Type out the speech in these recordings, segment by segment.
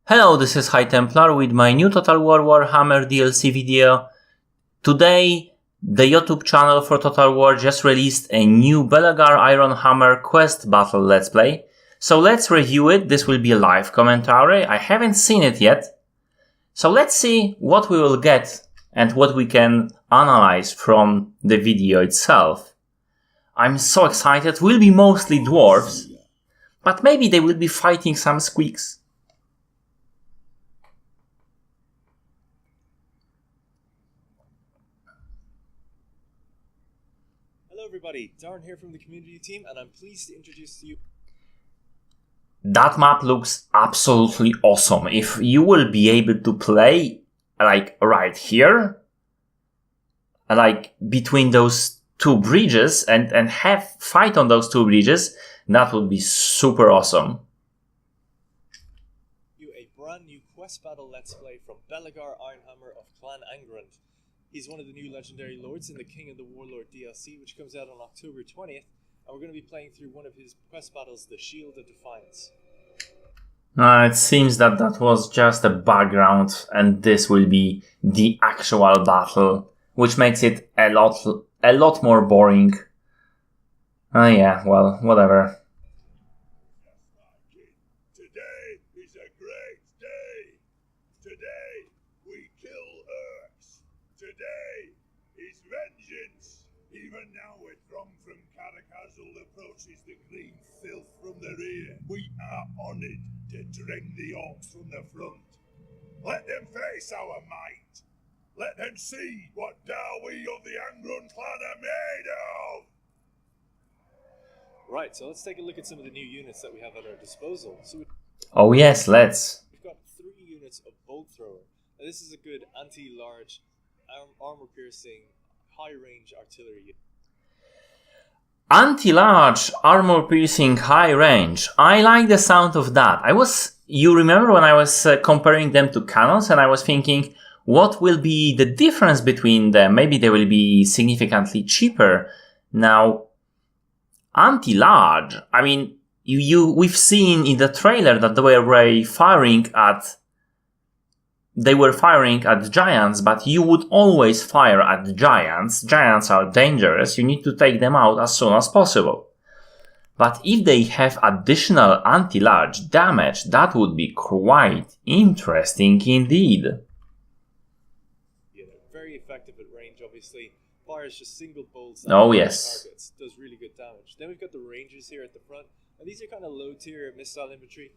Hello, this is High Templar with my new Total War Warhammer DLC video. Today, the YouTube channel for Total War just released a new Belegar Iron Hammer quest battle let's play. So let's review it. This will be a live commentary. I haven't seen it yet. So let's see what we will get and what we can analyze from the video itself. I'm so excited. Will be mostly dwarves, but maybe they will be fighting some squeaks. Hello everybody, Darren here from the community team, and I'm pleased to introduce to you... That map looks absolutely awesome. If you will be able to play, like, right here, like, between those two bridges, and have fight on those two bridges, that would be super awesome. A brand new quest battle let's play from Belegar Ironhammer of Clan Angrand. He's one of the new legendary lords in the King and the Warlord DLC, which comes out on October 20th, and we're going to be playing through one of his quest battles, the Shield of Defiance. It seems that that was just a background, and this will be the actual battle, which makes it a lot more boring. Yeah, well, whatever. Today is a great day. Today we kill Urks. Today is vengeance. Even now a throng from Karakazul approaches the clean filth from the rear. We are honoured to drink the orcs from the front. Let them face our might. Let them see what we of the Angrand clan are made of. Right, so let's take a look at some of the new units that we have at our disposal. Oh yes, let's. We've got 3 units of Bolt Thrower. Now this is a good anti-large, armor-piercing, high-range artillery unit. Anti-large, armor-piercing, high-range. I like the sound of that. You remember when I was comparing them to cannons, and I was thinking, what will be the difference between them? Maybe they will be significantly cheaper. Now, anti-large, I mean, we've seen in the trailer that they were firing at giants, but you would always fire at giants. Giants are dangerous. You need to take them out as soon as possible. But if they have additional anti-large damage, that would be quite interesting indeed. Yeah, they're very effective at range, obviously. Fires just single bolts. Oh yes. Targets. Does really good damage. Then we've got the Rangers here at the front. And these are kind of low-tier missile infantry.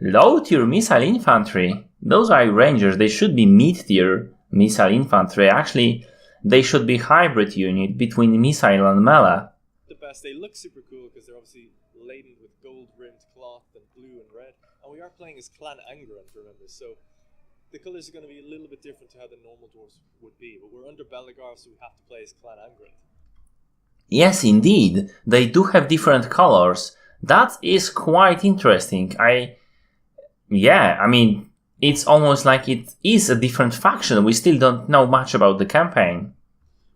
Low-tier missile infantry? Those are Rangers. They should be mid-tier missile infantry. Actually, they should be hybrid unit between missile and melee. The best. They look super cool because they're obviously laden with gold-rimmed cloth and blue and red. And we are playing as Clan Angrand, remember, so the colours are going to be a little bit different to how the normal dwarves would be. But we're under Belegar, so we have to play as Clan Angrand. Yes, indeed. They do have different colors. That is quite interesting. I mean, it's almost like it is a different faction. We still don't know much about the campaign.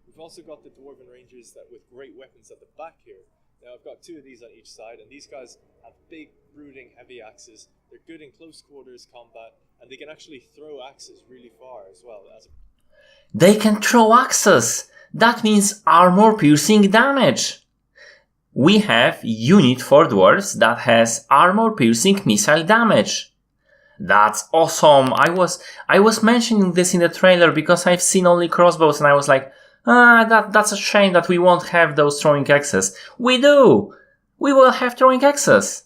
We've also got the Dwarven Rangers that with great weapons at the back here. Now I've got 2 of these on each side, and these guys have big, brooding, heavy axes. They're good in close quarters combat, and they can actually throw axes really far as well. They can throw axes! That means armor-piercing damage! We have unit for dwarves that has armor-piercing missile damage. That's awesome! I was mentioning this in the trailer because I've seen only crossbows, and I was like, that's a shame that we won't have those throwing axes. We do! We will have throwing axes!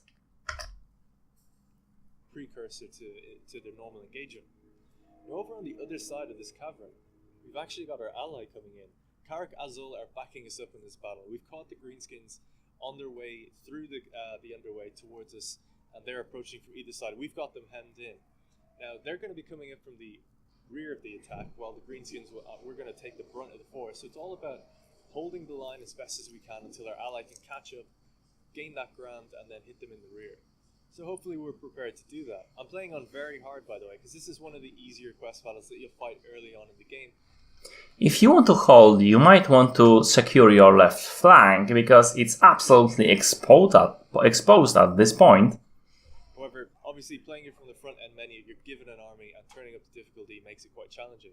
Precursor to the normal engagement. Now over on the other side of this cavern, we've actually got our ally coming in. Karak Azul are backing us up in this battle. We've caught the Greenskins on their way through the underway towards us, and they're approaching from either side. We've got them hemmed in. Now they're going to be coming in from the rear of the attack, while the Greenskins, we're going to take the brunt of the force. So it's all about holding the line as best as we can until our ally can catch up, gain that ground, and then hit them in the rear. So hopefully we're prepared to do that. I'm playing on very hard, by the way, because this is one of the easier quest battles that you'll fight early on in the game. If you want to hold, you might want to secure your left flank, because it's absolutely exposed at this point. However, Obviously, playing it from the front end menu, you're given an army, and turning up the difficulty makes it quite challenging.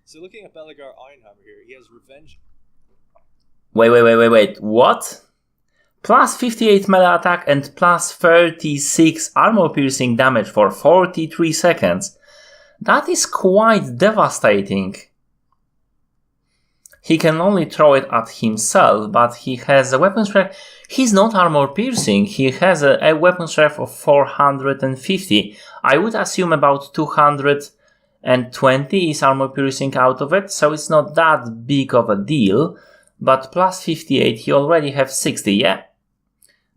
So looking at Belegar Ironhammer here, he has Revenge. Wait. What? Plus 58 melee attack and plus 36 armor piercing damage for 43 seconds. That is quite devastating. He can only throw it at himself, but he has a weapon strength. He's not armor piercing, he has a weapon strength of 450. I would assume about 220 is armor piercing out of it, so it's not that big of a deal. But plus 58, he already have 60, yeah?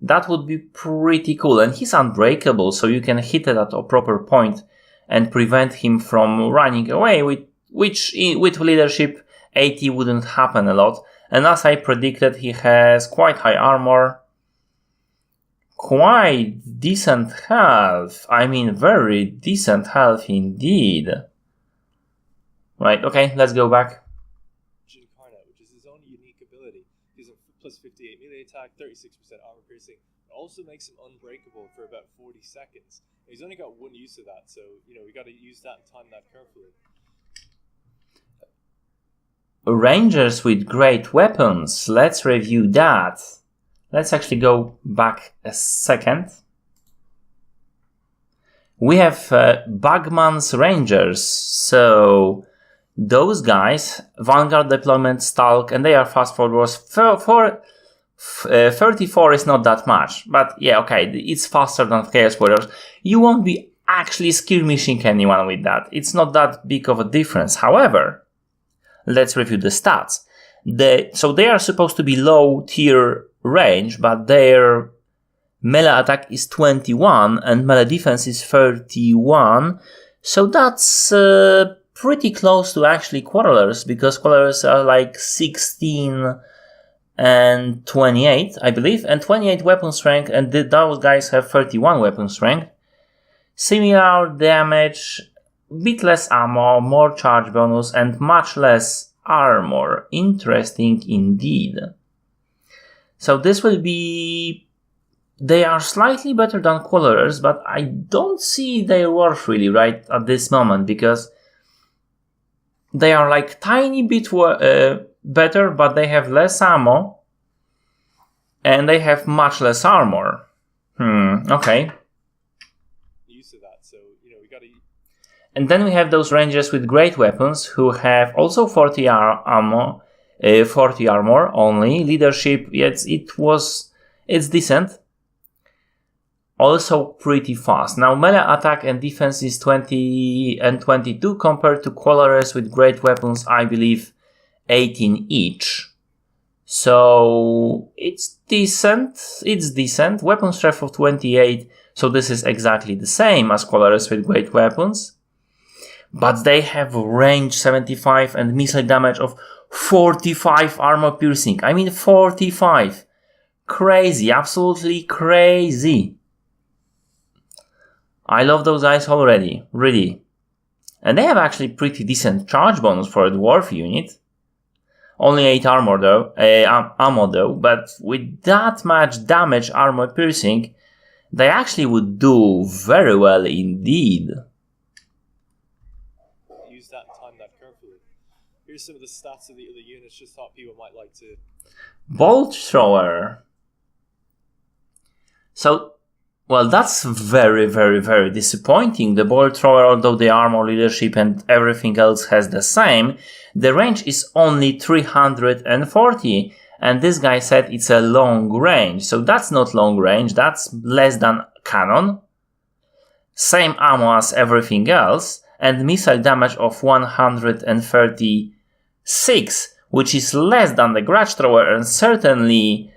That would be pretty cool, and he's unbreakable, so you can hit it at a proper point and prevent him from running away, which with leadership 80 wouldn't happen a lot. And as I predicted, he has quite high armor, quite decent health, I mean very decent health indeed. Right, okay, let's go back. Which is his own unique ability. He's a plus 58 melee attack, 36% armor piercing. It also makes him unbreakable for about 40 seconds. He's only got one use of that, so we got to use that and time that carefully. Rangers with great weapons. Let's review that. Let's actually go back a second. We have Bagman's Rangers. So those guys, Vanguard deployment, Stalk, and they are fast forwards. 34 is not that much, but yeah, okay, it's faster than Chaos Warriors. You won't be actually skirmishing anyone with that. It's not that big of a difference. However, let's review the stats. So they are supposed to be low tier range, but their melee attack is 21 and melee defense is 31. So that's pretty close to actually Quarrelers, because Quarrelers are like 16 and 28, I believe, and 28 weapon strength, and those guys have 31 weapon strength. Similar damage, bit less ammo, more charge bonus, and much less armor. Interesting indeed. So this will be... They are slightly better than Quarrelers, but I don't see their worth really right at this moment, because they are like tiny bit better, but they have less ammo, and they have much less armor. Okay. And then we have those rangers with great weapons who have also 40 armor only. Leadership, yes, it's decent. Also pretty fast. Now melee attack and defense is 20 and 22 compared to Quarrelers with great weapons, I believe 18 each. So it's decent. Weapon strength of 28, so this is exactly the same as Quarrelers with great weapons. But they have range 75 and missile damage of 45 armor piercing. I mean 45. Crazy, absolutely crazy. I love those guys already, really. And they have actually pretty decent charge bonus for a dwarf unit. Only 8 ammo though, but with that much damage armor piercing, they actually would do very well indeed. Here's some of the stats of the other units, just thought people might like to... Bolt Thrower. So, well, that's very, very, very disappointing. The Bolt Thrower, although the armor, leadership and everything else has the same, the range is only 340. And this guy said it's a long range. So that's not long range, that's less than cannon. Same ammo as everything else. And missile damage of 136, which is less than the Grudge Thrower and certainly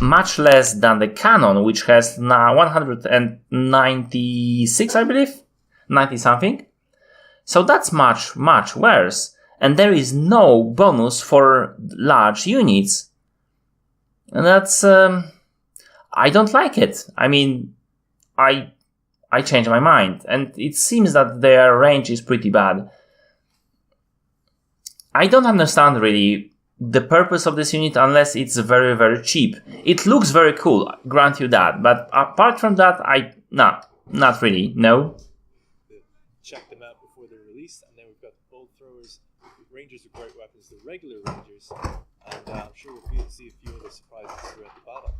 much less than the cannon, which has now 196, I believe, 90 something. So that's much, much worse. And there is no bonus for large units. And that's, I don't like it. I mean, I changed my mind, and it seems that their range is pretty bad. I don't understand really the purpose of this unit unless it's very, very cheap. It looks very cool, grant you that, but apart from that, Not really, no. Check them out before they're released, and then we've got the bolt throwers, rangers with great weapons, the regular rangers, and I'm sure we'll see a few other surprises throughout the battle.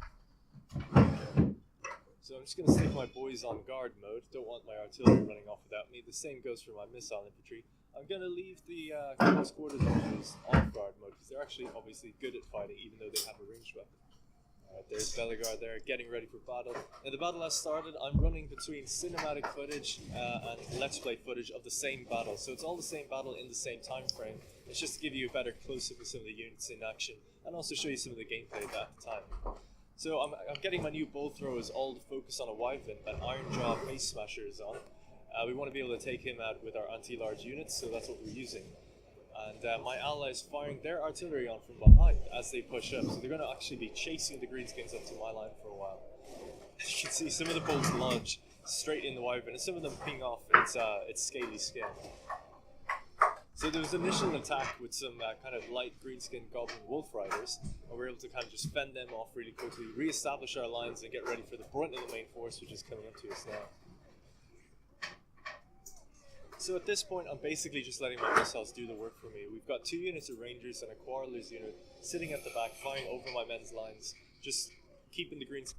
So I'm just going to stick my boys on guard mode. Don't want my artillery running off without me. The same goes for my missile infantry. I'm going to leave the close quarters rangers on guard mode because they're actually obviously good at fighting, even though they have a ranged weapon. There's Belegar there, getting ready for battle. Now the battle has started. I'm running between cinematic footage and let's play footage of the same battle. So it's all the same battle in the same time frame. It's just to give you a better close-up of some of the units in action and also show you some of the gameplay at that time. So I'm getting my new bolt throwers all to focus on a Wyvern, an Iron Jaw Face Smasher is on. We want to be able to take him out with our anti-large units, so that's what we're using. And my allies firing their artillery on from behind as they push up, so they're going to actually be chasing the Greenskins up to my line for a while. As you can see, some of the bolts launch straight in the Wyvern, and some of them ping off its scaly skin. So there was an initial attack with some kind of light greenskin goblin wolf riders, and we were able to kind of just fend them off really quickly, re-establish our lines, and get ready for the brunt of the main force, which is coming up to us now. So at this point, I'm basically just letting my missiles do the work for me. We've got 2 units of rangers and a quarrelers unit sitting at the back, firing over my men's lines, just keeping the greens.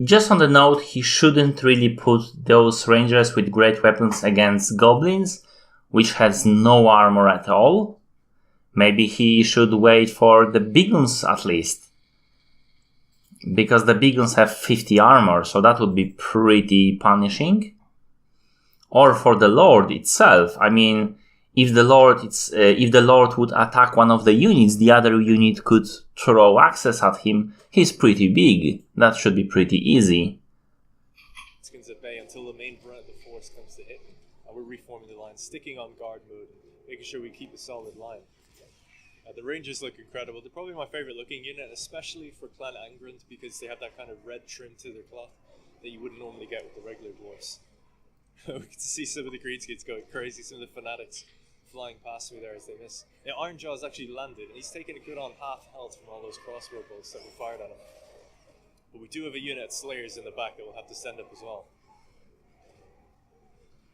Just on the note, he shouldn't really put those rangers with great weapons against goblins, which has no armor at all. Maybe he should wait for the big guns at least, because the big guns have 50 armor, so that would be pretty punishing. Or for the Lord itself. I mean, if the Lord would attack one of the units, the other unit could throw axes at him. He's pretty big. That should be pretty easy. Skins at bay until the main brunt of the force comes to hit me. And we're reforming the line, sticking on guard mode, making sure we keep a solid line. The Rangers look incredible. They're probably my favourite looking unit, especially for Clan Angrand, because they have that kind of red trim to their cloth that you wouldn't normally get with the regular dwarves. We can see some of the Greenskins going crazy, some of the fanatics flying past me there as they miss. Now, Ironjaw's actually landed, and he's taken a good on half health from all those crossbow bolts that were fired at him. But we do have a unit of Slayers in the back that we'll have to send up as well.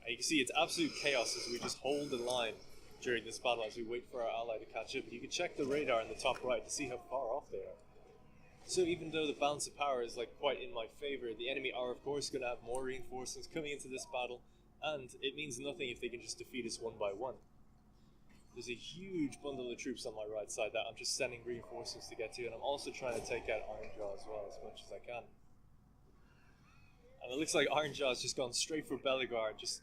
And you can see it's absolute chaos as we just hold the line during this battle as we wait for our ally to catch up. You can check the radar in the top right to see how far off they are. So even though the balance of power is quite in my favour, the enemy are of course going to have more reinforcements coming into this battle, and it means nothing if they can just defeat us one by one. There's a huge bundle of troops on my right side that I'm just sending reinforcements to get to, and I'm also trying to take out Ironjaw as well as much as I can. And it looks like Ironjaw's just gone straight for Belegar, just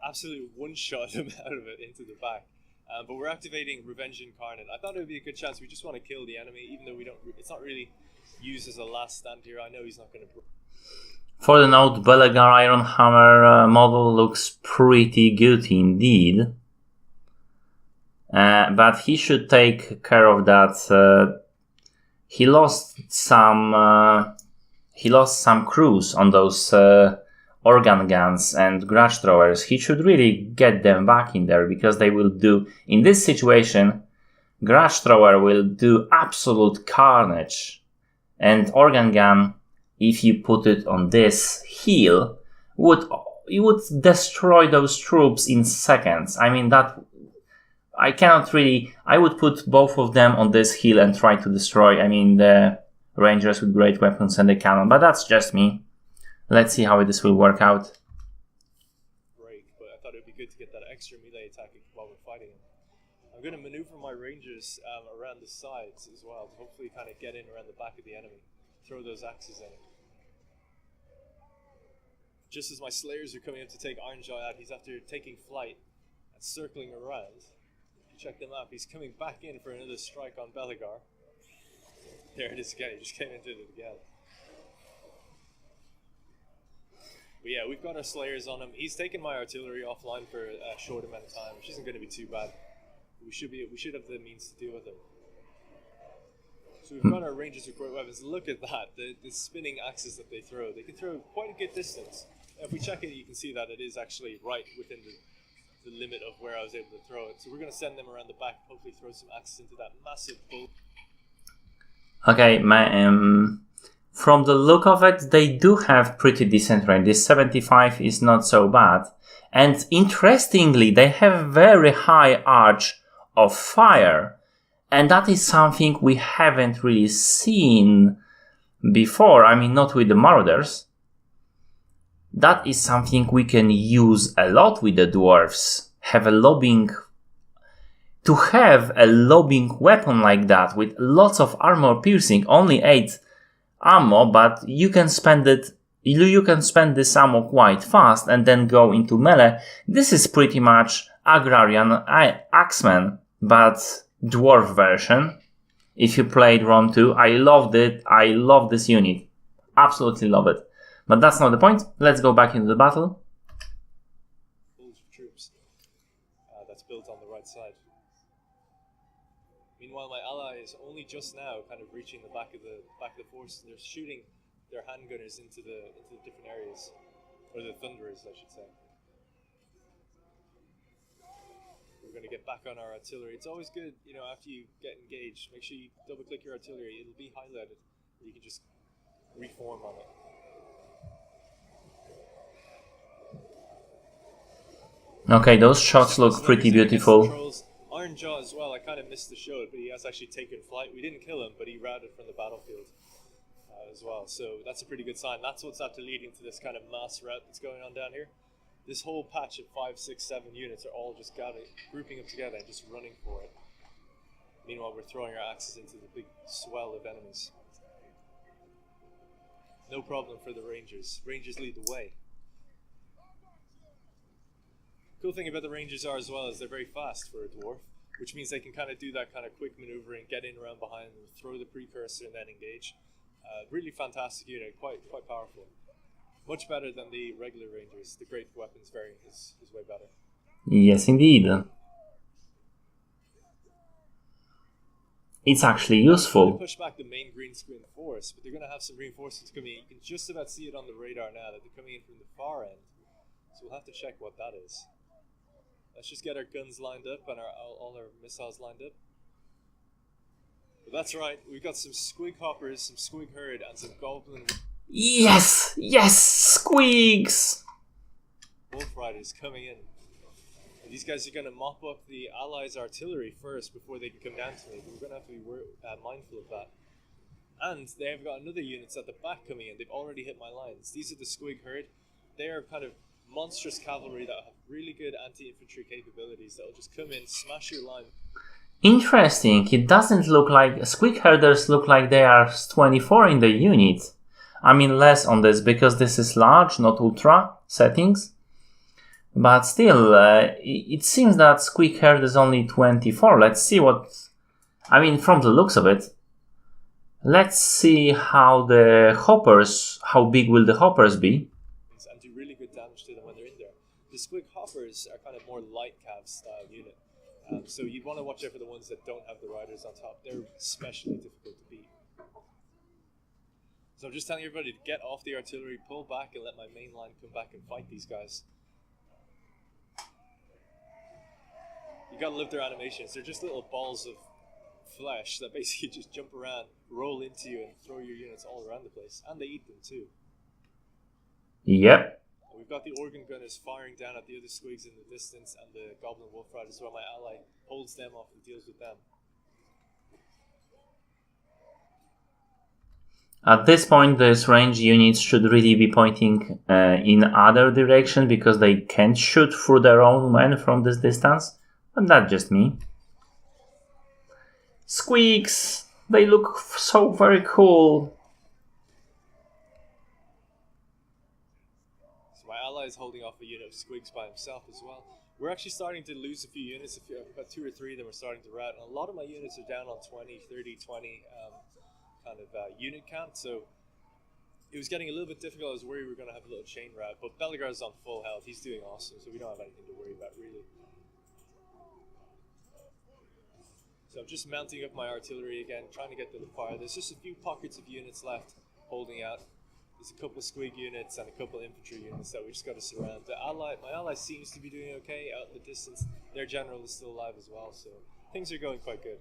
absolute one-shot him out of it into the back. But we're activating Revenge Incarnate. I thought it would be a good chance. We just want to kill the enemy, even though it's not really used as a last stand here. I know he's not going to. For the note, Belegar Iron Hammer model looks pretty good indeed. But he should take care of that. He lost some crews on those organ guns and grudge throwers. He should really get them back in there, because they will do, in this situation, grudge thrower will do absolute carnage, and organ gun, if you put it on this hill, would destroy those troops in seconds. I mean, that I would put both of them on this hill and try to destroy, the rangers with great weapons and the cannon, but that's just me. Let's see how this will work out. Break, but I thought it would be good to get that extra melee attack while we're fighting him. I'm going to maneuver my rangers around the sides as well, to hopefully kind of get in around the back of the enemy, throw those axes in. Just as my Slayers are coming up to take Ironjaw out, he's after taking flight and circling around. Check them up. He's coming back in for another strike on Belegar. There it is again. He just came into it again. But yeah, we've got our Slayers on him. He's taken my artillery offline for a short amount of time, which isn't going to be too bad. We should have the means to deal with him. So we've got our Rangers with great weapons. Look at that, the spinning axes that they throw. They can throw quite a good distance. If we check it, you can see that it is actually right within the limit of where I was able to throw it. So we're going to send them around the back, hopefully throw some axes into that massive bull. Okay, from the look of it, they do have pretty decent range. This 75 is not so bad. And interestingly, they have very high arch of fire. And that is something we haven't really seen before. I mean, not with the Marauders. That is something we can use a lot with the dwarves. To have a lobbing weapon like that with lots of armor piercing, only 8 ammo, but you can spend this ammo quite fast and then go into melee. This is pretty much Agrarian Axeman, but dwarf version. If you played ROM 2, I loved it. I love this unit. Absolutely love it. But that's not the point. Let's go back into the battle. Bulge of troops. That's built on the right side. Meanwhile, my ally is only just now kind of reaching the back of the force. They're shooting their handgunners into the different areas, or the thunderers, I should say. We're going to get back on our artillery. It's always good, you know, after you get engaged, make sure you double-click your artillery. It'll be highlighted. You can just reform on it. Okay, those shots look pretty beautiful. Iron Jaw as well, I kind of missed the show, but he has actually taken flight. We didn't kill him, but he routed from the battlefield as well. So that's a pretty good sign. That's what's after leading to this kind of mass rout that's going on down here. This whole patch of 5, 6, 7 units are all just grouping up together and just running for it. Meanwhile, we're throwing our axes into the big swell of enemies. No problem for the Rangers. Rangers lead the way. Cool thing about the Rangers are as well is they're very fast for a dwarf, which means they can kind of do that kind of quick maneuvering, get in around behind them, throw the precursor and then engage. Really fantastic unit, quite powerful. Much better than the regular Rangers. The great weapons variant is way better. Yes, indeed. It's actually useful. They push back the main green screen force, but they're going to have some reinforcements coming in. You can just about see it on the radar now that they're coming in from the far end. So we'll have to check what that is. Let's just get our guns lined up and all our missiles lined up. But that's right, we've got some squig hoppers, some squig herd, and some goblin... Yes! Yes! Squigs! Wolf riders coming in. And these guys are going to mop up the allies' artillery first before they can come down to me. We're going to have to be mindful of that. And they've got another units at the back coming in. They've already hit my lines. These are the squig herd. They are kind of monstrous cavalry that have really good anti-infantry capabilities that will just come in, smash your line. Interesting. It doesn't look like... Squig herders look like they are 24 in the unit. I mean less on this because this is large, not ultra settings. But still, it seems that squig herd is only 24. Let's see what... I mean, from the looks of it. Let's see how the hoppers... How big will the hoppers be? And do really good damage to them when they're in there. The squig hoppers are kind of more light cav style unit. So you'd want to watch out for the ones that don't have the riders on top. They're especially difficult to beat. So I'm just telling everybody to get off the artillery, pull back, and let my main line come back and fight these guys. You gotta love their animations. They're just little balls of flesh that basically just jump around, roll into you, and throw your units all around the place. And they eat them too. Yep. We've got the organ gunners firing down at the other squigs in the distance, and the goblin wolf riders, while my ally holds them off and deals with them. At this point, these range units should really be pointing in other direction because they can't shoot through their own men from this distance. But that's just me. Squeaks! They look so very cool. So my ally is holding off a unit of squigs by himself as well. We're actually starting to lose a few units. About 2 or 3 of them are starting to rout. And a lot of my units are down on 20, 30, 20 kind of unit count. So it was getting a little bit difficult. I was worried we were going to have a little chain rout. But Belegar is on full health. He's doing awesome. So we don't have anything to worry about really. So I'm just mounting up my artillery again, trying to get to the fire. There's just a few pockets of units left holding out. There's a couple of squig units and a couple of infantry units that we just got to surround. My ally seems to be doing okay out in the distance. Their general is still alive as well, so things are going quite good.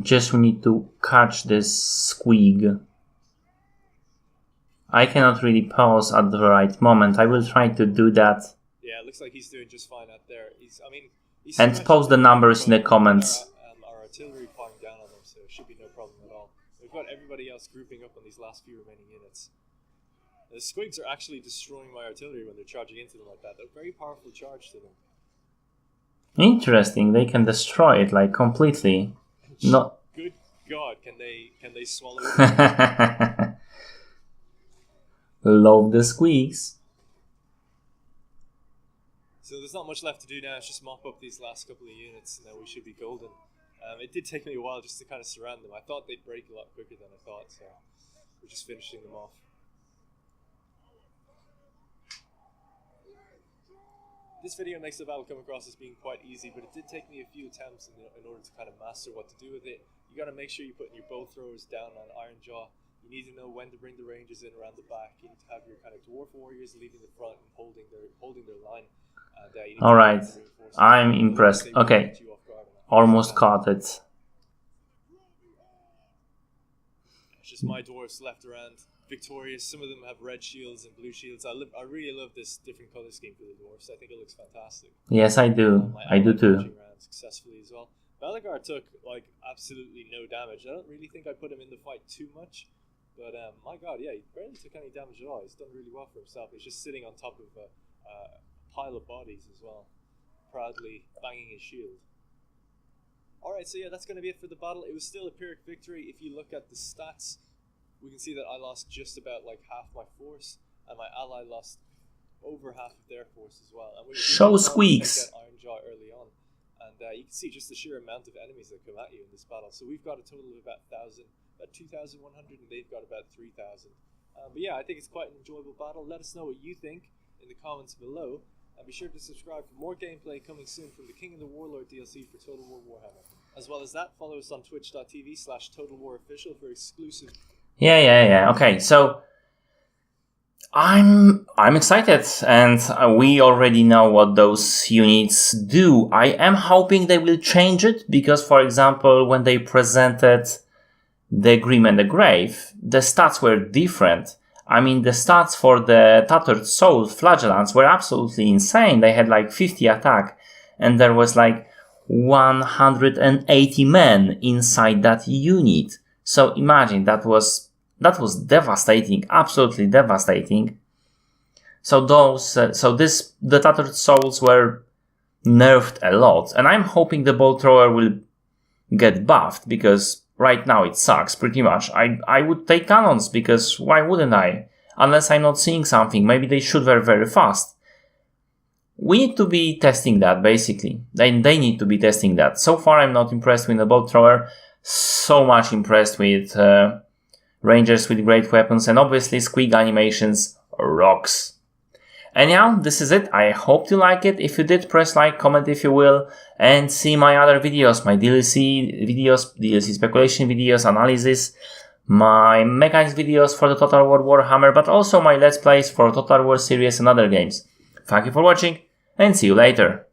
Just we need to catch this squeak. I cannot really pause at the right moment. I will try to do that. Yeah, it looks like he's doing just fine out there. He's And post the numbers in the comments. Our artillery firing down on them, so it should be no problem at all. We've got everybody else grouping up on these last few remaining units. The squigs are actually destroying my artillery when they're charging into them like that. They're very powerful charge to them. Interesting, they can destroy it like completely. Not. Good God, can they swallow it? Love the squeaks. So there's not much left to do now. It's just mop up these last couple of units, and then we should be golden. It did take me a while just to kind of surround them. I thought they'd break a lot quicker than I thought, so we're just finishing them off. This video makes the battle come across as being quite easy, but it did take me a few attempts in order to kind of master what to do with it. You got to make sure you're putting your bow throwers down on Iron Jaw. You need to know when to bring the rangers in around the back. You need to have your kind of dwarf warriors leading the front and holding their line. All right, I'm impressed. Okay, almost caught it. It's just my dwarfs left around victorious. Some of them have red shields and blue shields. I really love this different color scheme for the dwarfs. I think it looks fantastic. Yes, I do. I do too. Successfully as well. Belegar took like absolutely no damage. I don't really think I put him in the fight too much, but my God, yeah, he barely took any damage at all. He's done really well for himself. He's just sitting on top of a pile of bodies as well, proudly banging his shield. Alright, so yeah, that's going to be it for the battle. It was still a Pyrrhic victory. If you look at the stats, we can see that I lost just about like half my force, and my ally lost over half of their force as well. And Show squeaks. Iron Jaw early on, and you can see just the sheer amount of enemies that come at you in this battle. So we've got a total of about 2,100, and they've got about 3,000. But yeah, I think it's quite an enjoyable battle. Let us know what you think in the comments below. And be sure to subscribe for more gameplay coming soon from the King and the Warlord DLC for Total War Warhammer. As well as that, follow us on twitch.tv/TotalWarOfficial for exclusive... Yeah. Okay, so I'm excited, and we already know what those units do. I am hoping they will change it, because, for example, when they presented the Grim and the Grave, the stats were different. I mean, the stats for the Tattered Soul Flagellants were absolutely insane. They had like 50 attack, and there was like 180 men inside that unit. So imagine, that was devastating, absolutely devastating. So the Tattered Souls were nerfed a lot, and I'm hoping the bow thrower will get buffed, because right now it sucks pretty much. I would take cannons, because why wouldn't I? Unless I'm not seeing something. Maybe they shoot very, very fast. We need to be testing that, basically. They need to be testing that. So far I'm not impressed with the bow thrower. So much impressed with Rangers with great weapons, and obviously squeak animations rocks. Anyhow, this is it. I hope you like it. If you did, press like, comment if you will, and see my other videos, my DLC videos, DLC speculation videos, analysis, my mechanics videos for the Total War Warhammer, but also my Let's Plays for Total War series and other games. Thank you for watching, and see you later.